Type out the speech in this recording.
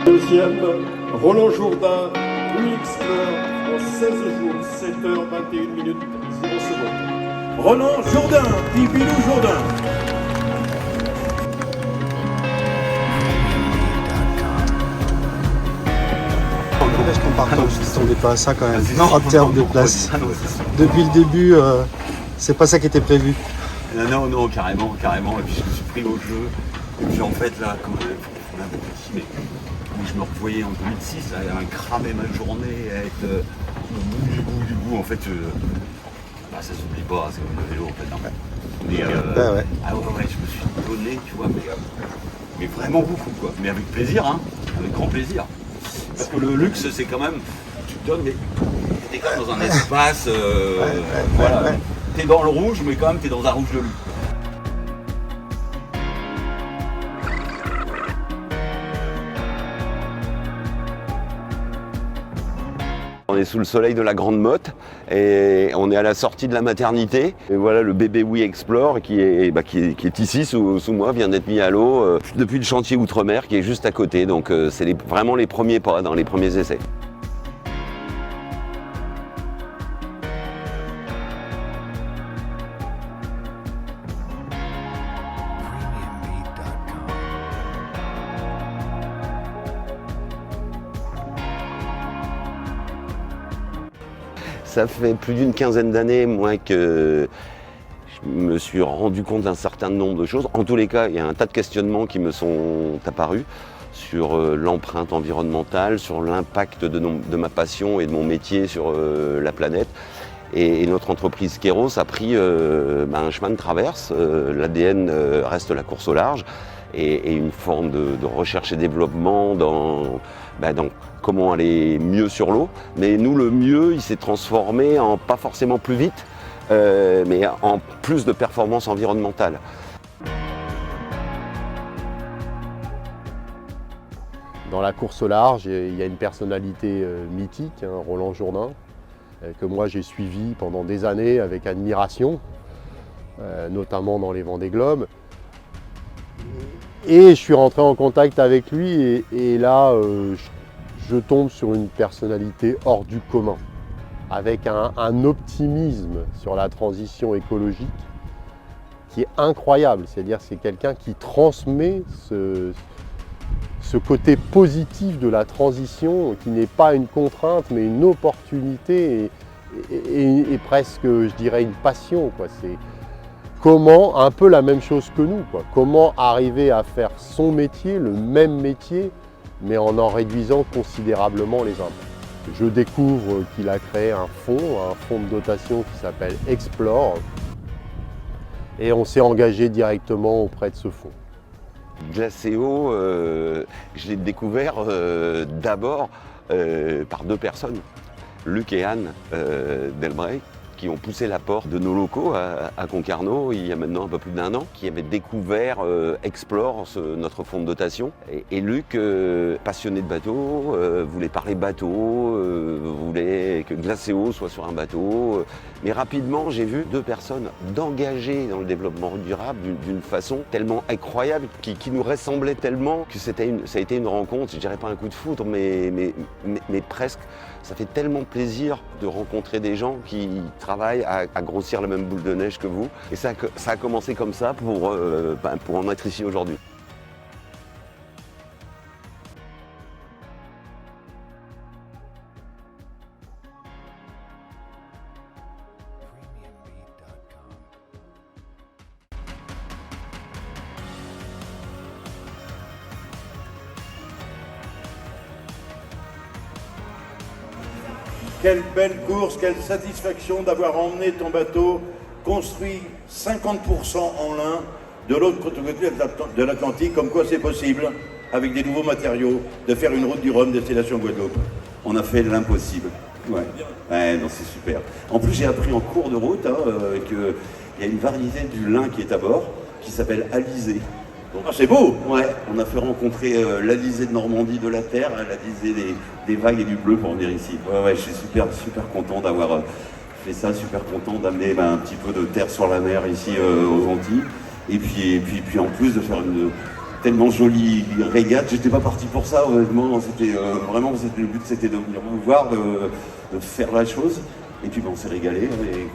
Deuxième, Roland Jourdain, Louis Explore, en 16 jours, 7h21 minutes 0 secondes. Roland Jourdain, dit Bilou Jourdain. Est-ce qu'on partage, je ne s'attendais pas à ça quand même, en termes de place. Depuis le début, c'est pas ça qui était prévu. Non, carrément. Et puis je me suis pris au jeu. Et puis en fait, là, quand on a petit, mais où je me revoyais en 2006, à cramer ma journée, à être au bout du bout. En fait, ça s'oublie pas, c'est comme le vélo en fait. Non. Mais, ouais. Je me suis donné, tu vois, mais vraiment beaucoup, quoi. Mais avec plaisir, hein, avec grand plaisir. Parce que le luxe, c'est quand même, tu te donnes, mais t'es quand même dans un espace, voilà. Ouais. T'es dans le rouge, mais quand même t'es dans un rouge de luxe. On est sous le soleil de la Grande Motte et on est à la sortie de la maternité. Et voilà le bébé We Explore qui est ici sous moi, vient d'être mis à l'eau depuis le chantier Outre-mer qui est juste à côté. Donc c'est vraiment les premiers pas dans les premiers essais. Ça fait plus d'une quinzaine d'années, moi, que je me suis rendu compte d'un certain nombre de choses. En tous les cas, il y a un tas de questionnements qui me sont apparus sur l'empreinte environnementale, sur l'impact de ma passion et de mon métier sur la planète. Et notre entreprise Keros a pris un chemin de traverse. L'ADN reste la course au large et une forme de recherche et développement dans comment aller mieux sur l'eau. Mais nous, le mieux, il s'est transformé en pas forcément plus vite, mais en plus de performance environnementale. Dans la course au large, il y a une personnalité mythique, hein, Roland Jourdain, que moi j'ai suivi pendant des années avec admiration, notamment dans les Vendée Globes. Et je suis rentré en contact avec lui et là, je tombe sur une personnalité hors du commun, avec un optimisme sur la transition écologique qui est incroyable. C'est-à-dire que c'est quelqu'un qui transmet ce côté positif de la transition, qui n'est pas une contrainte, mais une opportunité et presque, je dirais, une passion, quoi. C'est comment, un peu la même chose que nous, quoi. Comment arriver à faire son métier, le même métier, mais en réduisant considérablement les impacts. Je découvre qu'il a créé un fonds de dotation qui s'appelle Explore, et on s'est engagé directement auprès de ce fonds. Glacéo, je l'ai découvert d'abord par deux personnes, Luc et Anne Delbray, qui ont poussé la porte de nos locaux à Concarneau il y a maintenant un peu plus d'1 an, qui avaient découvert Explore, notre fonds de dotation. Et Luc, passionné de bateau, voulait parler bateau, voulait que Glacéo soit sur un bateau. Mais rapidement, j'ai vu deux personnes d'engagées dans le développement durable d'une façon tellement incroyable, qui nous ressemblait tellement que ça a été une rencontre, je dirais pas un coup de foudre, mais presque. Ça fait tellement plaisir de rencontrer des gens qui travaillent à grossir la même boule de neige que vous. Et ça a commencé comme ça pour en être ici aujourd'hui. Quelle belle course, quelle satisfaction d'avoir emmené ton bateau construit 50% en lin de l'autre côté de l'Atlantique, comme quoi c'est possible, avec des nouveaux matériaux, de faire une route du Rhum destination Guadeloupe. On a fait l'impossible. Ouais, non, c'est super. En plus, j'ai appris en cours de route qu'il y a une variété du lin qui est à bord, qui s'appelle alizé. Ah, c'est beau! Ouais, on a fait rencontrer l'Alizé de Normandie de la Terre, l'Alizé des vagues et du bleu pour venir ici. Ouais, je suis super content d'avoir fait ça, super content d'amener un petit peu de terre sur la mer ici aux Antilles. Et puis en plus de faire tellement jolie régate. J'étais pas parti pour ça, honnêtement. C'était le but, c'était de venir vous voir, de faire la chose. Et puis on s'est régalé. Et